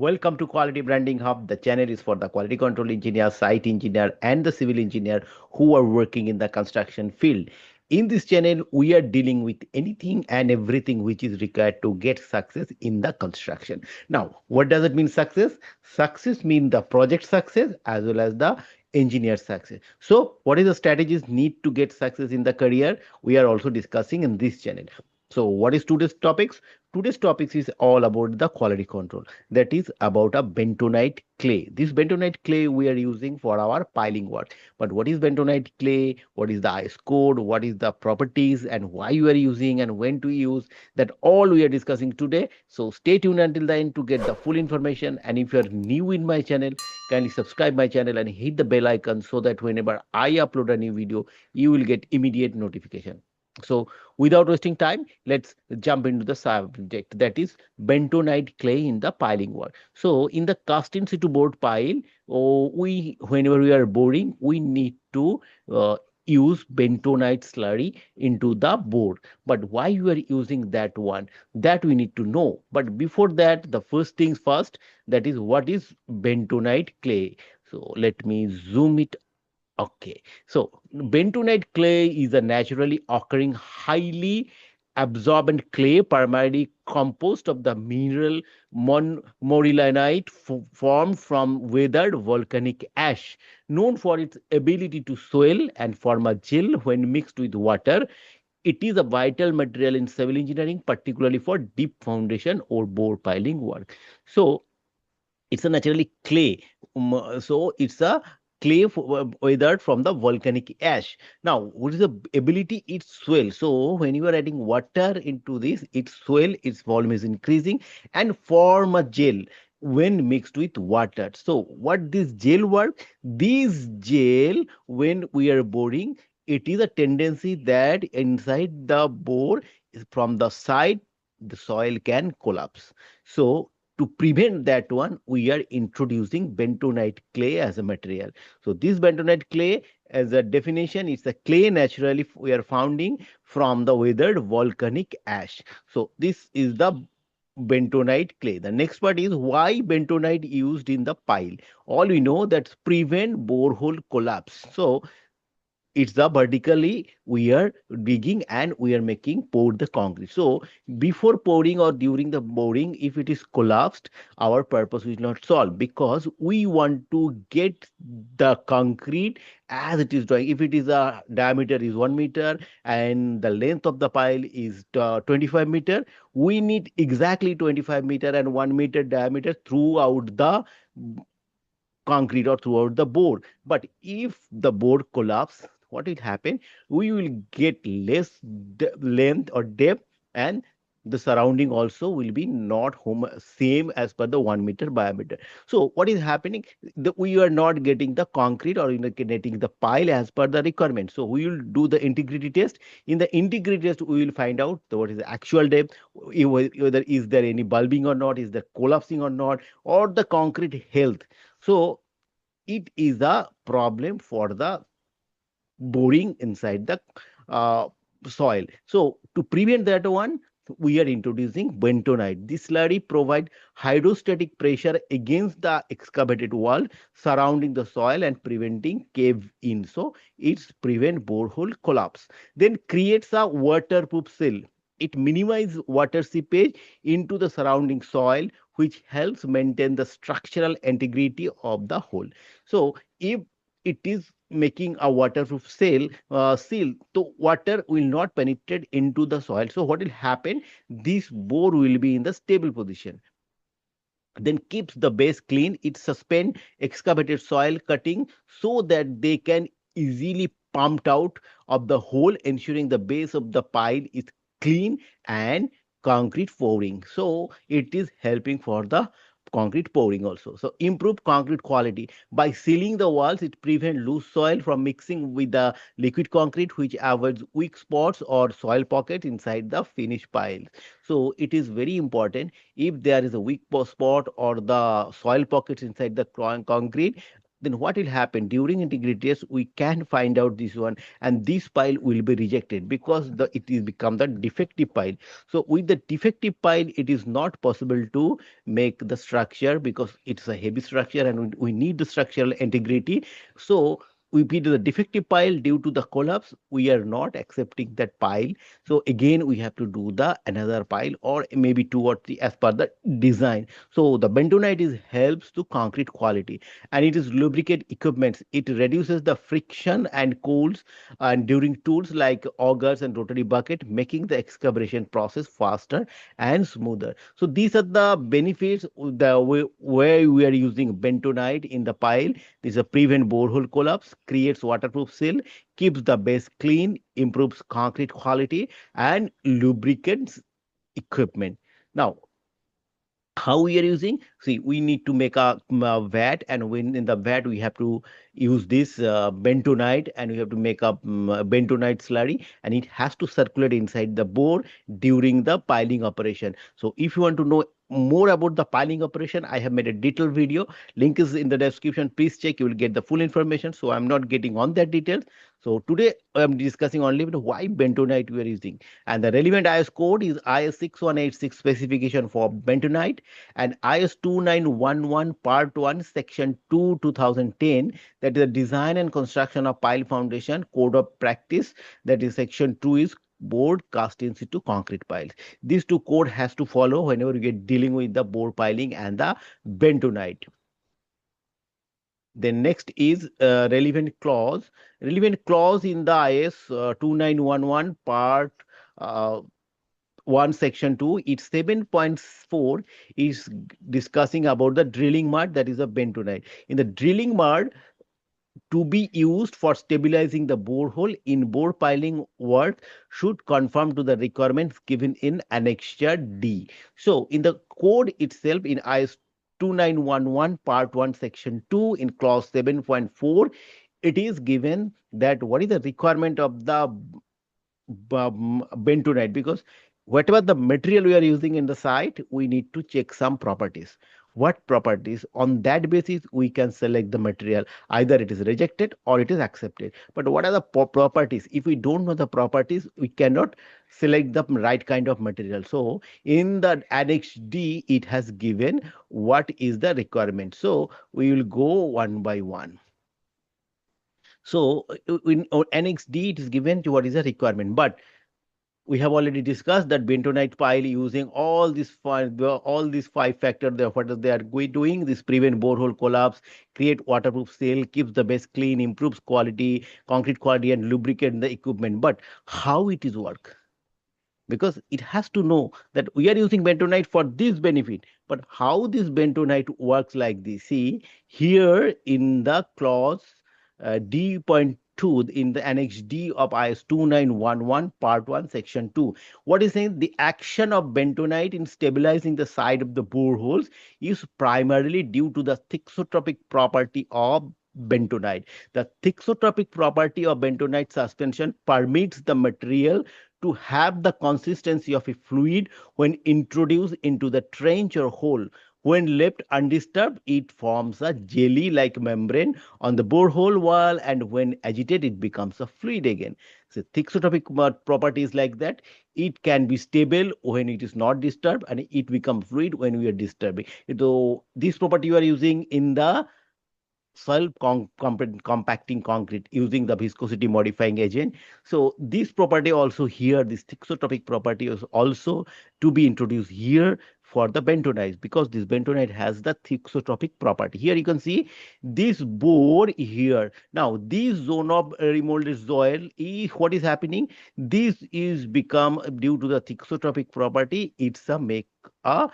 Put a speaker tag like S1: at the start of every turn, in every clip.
S1: Welcome to Quality Branding Hub. The channel is for the quality control engineer, site engineer, and the civil engineer who are working in the construction field. In this channel, we are dealing with anything and everything which is required to get success in the construction. Now, what does it mean success? Success means the project success as well as the engineer success. So, what is the strategies need to get success in the career? We are also discussing in this channel. So, what is today's topics? Today's topics is all about the quality control. That is about a bentonite clay. This bentonite clay we are using for our piling work. But what is bentonite clay? What is the IS code? What is the properties and why you are using and when to use? That all we are discussing today. So stay tuned until the end to get the full information. And if you are new in my channel, kindly subscribe my channel and hit the bell icon so that whenever I upload a new video, you will get immediate notification. So without wasting time, let's jump into the subject, that is bentonite clay in the piling work. So in the cast in situ board pile, we whenever we are boring, we need to use bentonite slurry into the board. But why you are using that one, that we need to know. But before that, the first things first, that is what is bentonite clay. So let me zoom it. Okay, so bentonite clay is a naturally occurring, highly absorbent clay, primarily composed of the mineral morillinite formed from weathered volcanic ash, known for its ability to swell and form a gel when mixed with water. It is a vital material in civil engineering, particularly for deep foundation or bore piling work. So it's a naturally clay. So it's a clay weathered from the volcanic ash. Now, what is the ability? It swell. So when you are adding water into this, it swell, its volume is increasing and form a gel when mixed with water. So what this gel work? This gel, when we are boring, it is a tendency that inside the bore, from the side, the soil can collapse. So to prevent that one, we are introducing bentonite clay as a material. So this bentonite clay, as a definition, it's a clay naturally we are founding from the weathered volcanic ash. So this is the bentonite clay. The next part is why bentonite used in the pile. All we know that prevent borehole collapse. So it's the vertically we are digging and we are making pour the concrete. So before pouring or during the pouring, if it is collapsed, our purpose is not solved, because we want to get the concrete as it is drawing. If it is a diameter is 1 meter and the length of the pile is 25 meter, we need exactly 25 meter and 1 meter diameter throughout the concrete or throughout the board. But if the board collapse, what will happen? We will get less length or depth, and the surrounding also will be not same as per the 1 meter diameter. So what is happening? We are not getting the concrete or getting the pile as per the requirement. So we will do the integrity test. In the integrity test, we will find out what is the actual depth, whether is there any bulbing or not, is there collapsing or not, or the concrete health. So it is a problem for the boring inside the uh, soil. So to prevent that one, we are introducing bentonite. This slurry provide hydrostatic pressure against the excavated wall surrounding the soil and preventing cave in. So it's prevent borehole collapse. Then creates a waterproof seal. It minimizes water seepage into the surrounding soil, which helps maintain the structural integrity of the hole. So if it is making a waterproof seal, so water will not penetrate into the soil. So what will happen? This bore will be in the stable position, then keeps the base clean. It suspend excavated soil cutting so that they can easily pumped out of the hole, ensuring the base of the pile is clean and concrete pouring. So it is helping for the concrete pouring also. So improve concrete quality by sealing the walls. It prevent loose soil from mixing with the liquid concrete, which avoids weak spots or soil pockets inside the finished pile. So it is very important, if there is a weak spot or the soil pockets inside the concrete, then what will happen during integrity test? We can find out this one, and this pile will be rejected because it is become the defective pile. So with the defective pile, it is not possible to make the structure because it's a heavy structure and we need the structural integrity. So we be the defective pile due to the collapse, we are not accepting that pile. So again, we have to do the another pile or maybe two or three as per the design. So the bentonite is helps to concrete quality, and it is lubricate equipments. It reduces the friction and cools and during tools like augers and rotary bucket, making the excavation process faster and smoother. So these are the benefits the way, where we are using bentonite in the pile. This is a prevent borehole collapse, creates waterproof seal, keeps the base clean, improves concrete quality, and lubricates equipment. Now, how we are using, see, we need to make a vat, and when in the vat we have to use this bentonite, and we have to make a bentonite slurry, and it has to circulate inside the bore during the piling operation. So if you want to know more about the piling operation, I have made a detailed video. Link is in the description, please check, you will get the full information. So I'm not getting on that details. So today I'm discussing only why bentonite we are using, and the relevant IS code is IS 6186 specification for bentonite, and IS 2911 Part 1 Section 2 2010, that is the design and construction of pile foundation code of practice, that is Section 2 is board cast in situ concrete piles. These two code has to follow whenever you get dealing with the board piling and the bentonite. Then next is relevant clause. Relevant clause in the IS 2911 Part 1 Section 2, it's 7.4 is discussing about the drilling mud, that is a bentonite. In the drilling mud, to be used for stabilizing the borehole in bore piling work should conform to the requirements given in Annexure D. So in the code itself in IS 2911 Part 1 Section 2 in clause 7.4, it is given that what is the requirement of the bentonite, because whatever the material we are using in the site, we need to check some properties. What properties? On that basis, we can select the material. Either it is rejected or it is accepted. But what are the properties? If we don't know the properties, we cannot select the right kind of material. So in the Annex D, it has given what is the requirement. So we will go one by one. So in Annex D, it is given to what is the requirement. But we have already discussed that bentonite pile using all these five factors. What they are doing, this prevent borehole collapse, create waterproof seal, keeps the base clean, improves quality, concrete quality, and lubricate the equipment. But how it is work? Because it has to know that we are using bentonite for this benefit, but how this bentonite works like this. See here in the clause D.2 in the Annex D of IS 2911 Part 1 Section 2, what is saying, the action of bentonite in stabilizing the side of the boreholes is primarily due to the thixotropic property of bentonite. The thixotropic property of bentonite suspension permits the material to have the consistency of a fluid when introduced into the trench or hole. When left undisturbed, it forms a jelly-like membrane on the borehole wall, and when agitated, it becomes a fluid again. So thixotropic property is like that. It can be stable when it is not disturbed, and it becomes fluid when we are disturbing. So this property you are using in the soil compacting concrete using the viscosity modifying agent. So this property also here, this thixotropic property is also to be introduced here for the bentonite, because this bentonite has the thixotropic property. Here you can see this bore here. Now this zone of remolded soil, what is happening? This is become due to the thixotropic property. It's a make a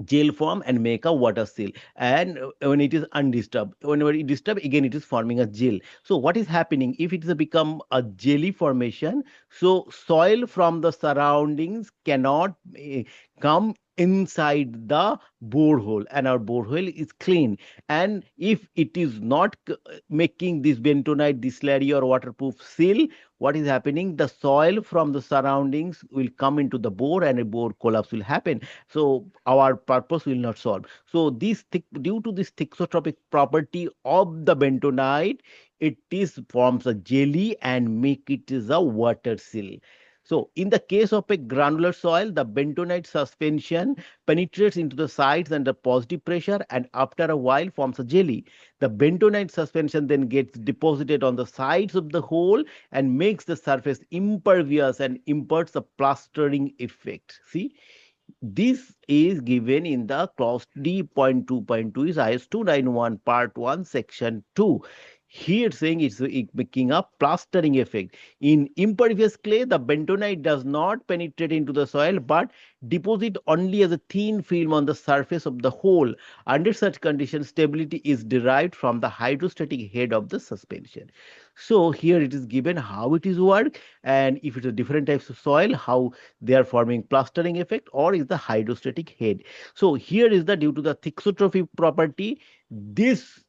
S1: gel form and make a water seal, and when it is undisturbed, whenever it disturbed again, it is forming a gel. So what is happening if it is a become a jelly formation? So soil from the surroundings cannot come inside the borehole, and our borehole is clean. And if it is not making this bentonite, this slurry or waterproof seal, what is happening? The soil from the surroundings will come into the bore and a bore collapse will happen. So our purpose will not solve. So due to this thixotropic property of the bentonite, it is forms a jelly and make it is a water seal. So in the case of a granular soil, the bentonite suspension penetrates into the sides under positive pressure and after a while forms a jelly. The bentonite suspension then gets deposited on the sides of the hole and makes the surface impervious and imparts a plastering effect. See, this is given in the clause D.2.2 is IS 291 part 1 section 2. Here saying it's making a plastering effect. In impervious clay, the bentonite does not penetrate into the soil but deposit only as a thin film on the surface of the hole. Under such conditions, stability is derived from the hydrostatic head of the suspension. So here it is given how it is work, and if it's a different types of soil, how they are forming plastering effect, or is the hydrostatic head. So here is the due to the thixotrophy property, this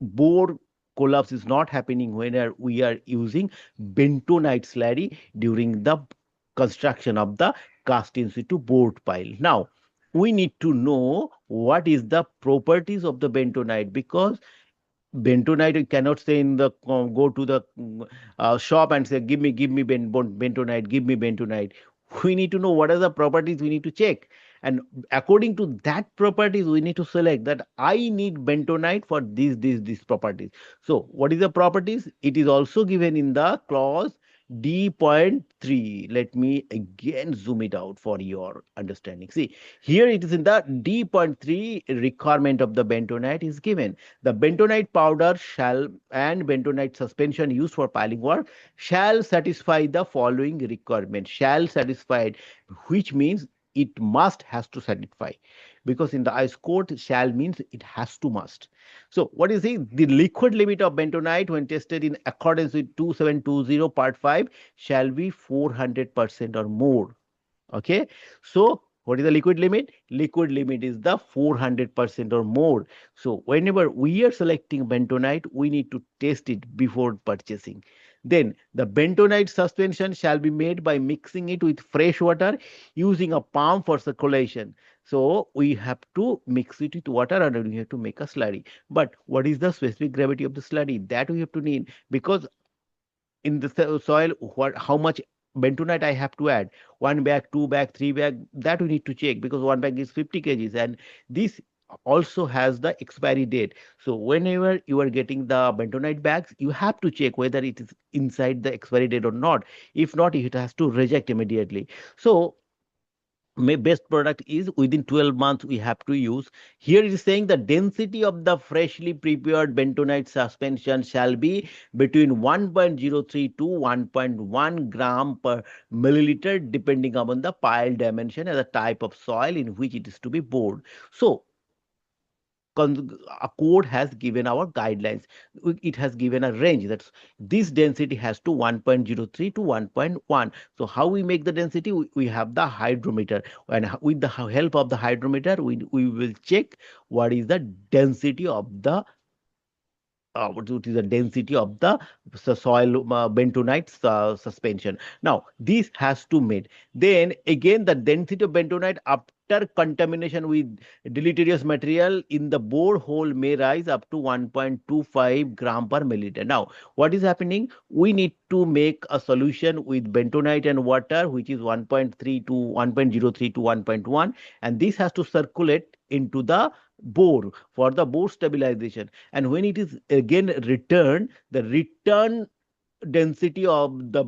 S1: bore collapse is not happening when we are using bentonite slurry during the construction of the cast in situ board pile. Now we need to know what is the properties of the bentonite, because bentonite you cannot say in the go to the shop and say give me bentonite, give me bentonite. We need to know what are the properties we need to check, and according to that properties we need to select that I need bentonite for these properties. So what is the properties? It is also given in the clause D.3. Let me again zoom it out for your understanding. See, here it is in the D.3 requirement of the bentonite is given. The bentonite powder shall and bentonite suspension used for piling work shall satisfy the following requirement. Shall satisfy, which means it must has to satisfy, because in the ice code shall means it has to must. So what is the liquid limit of bentonite when tested in accordance with 2720 part 5 shall be 400% or more. Okay, so what is the liquid limit? Liquid limit is the 400% or more. So whenever we are selecting bentonite, we need to test it before purchasing. Then the bentonite suspension shall be made by mixing it with fresh water using a pump for circulation. So we have to mix it with water and we have to make a slurry. But what is the specific gravity of the slurry? That we have to need, because in the soil what how much bentonite I have to add, 1 bag, 2 bag, 3 bag, that we need to check, because 1 bag is 50 kgs and this also has the expiry date. So whenever you are getting the bentonite bags, you have to check whether it is inside the expiry date or not. If not, it has to reject immediately. So best product is within 12 months we have to use. Here it is saying the density of the freshly prepared bentonite suspension shall be between 1.03 to 1.1 gram per milliliter depending upon the pile dimension and the type of soil in which it is to be bored. So a code has given our guidelines. It has given a range, that's this density has to 1.03 to 1.1. So how we make the density? We have the hydrometer, and with the help of the hydrometer we will check what is the density of the what is the density of the soil bentonite suspension. Now this has to meet. Then again the density of bentonite after contamination with deleterious material in the borehole may rise up to 1.25 gram per milliliter. Now what is happening? We need to make a solution with bentonite and water, which is 1.3 to 1.03 to 1.1, and this has to circulate into the bore for the bore stabilization. And when it is again returned, the return density of the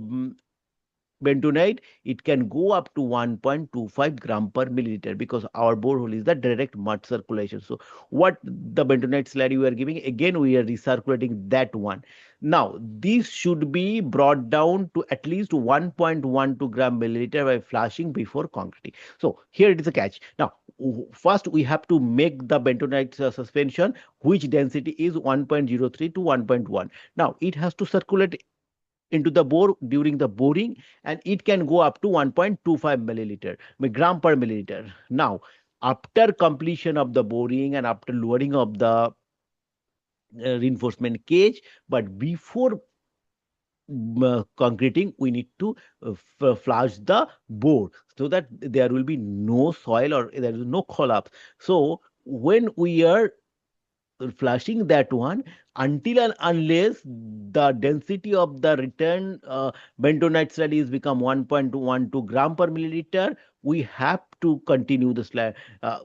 S1: bentonite, it can go up to 1.25 gram per milliliter, because our borehole is the direct mud circulation. So what the bentonite slurry we are giving, again we are recirculating that one. Now this should be brought down to at least 1.12 gram milliliter by flushing before concreting. So here it is a catch. Now first we have to make the bentonite suspension, which density is 1.03 to 1.1. Now it has to circulate into the bore during the boring, and it can go up to 1.25 milliliter gram per milliliter. Now after completion of the boring and after lowering of the reinforcement cage, but before concreting, we need to flush the board so that there will be no soil or there is no collapse. So when we are flushing that one, until and unless the density of the return bentonite slurry is become 1.12 gram per milliliter, we have to continue the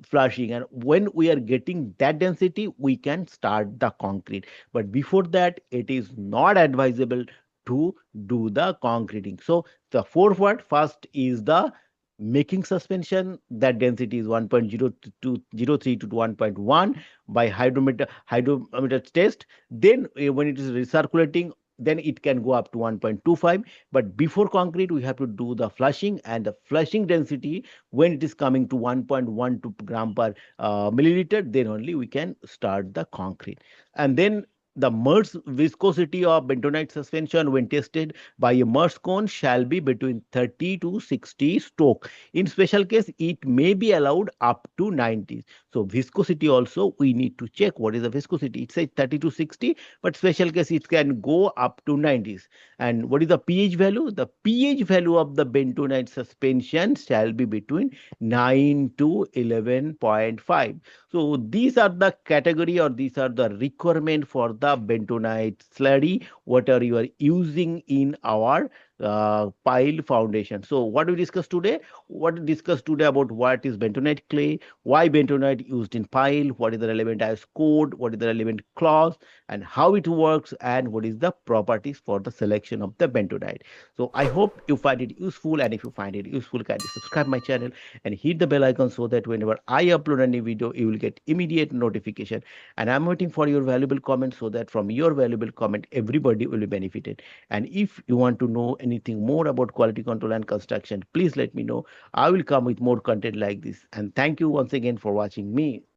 S1: flushing, and when we are getting that density we can start the concrete. But before that it is not advisable to do the concreting. So the forward first is the making suspension, that density is 1.03 to 1.1 by hydrometer test. Then when it is recirculating, then it can go up to 1.25. But before concrete we have to do the flushing, and the flushing density when it is coming to 1.12 gram per milliliter, then only we can start the concrete. And then the merge viscosity of bentonite suspension when tested by a merge cone shall be between 30 to 60 stroke. In special case it may be allowed up to 90. So viscosity also we need to check what is the viscosity. It says 30 to 60, but special case it can go up to 90s. And what is the pH value? The pH value of the bentonite suspension shall be between 9 to 11.5. So these are the category, or these are the requirement for the bentonite slurry whatever you are using in our pile foundation. So what we discussed today? What we discussed today about what is bentonite clay, why bentonite used in pile, what is the relevant IS code, what is the relevant clause, and how it works, and what is the properties for the selection of the bentonite. So I hope you find it useful, and if you find it useful, kindly subscribe my channel and hit the bell icon so that whenever I upload a new video, you will get immediate notification. And I'm waiting for your valuable comments so that from your valuable comment, everybody will be benefited. And if you want to know anything more about quality control and construction, please let me know. I will come with more content like this. And thank you once again for watching me.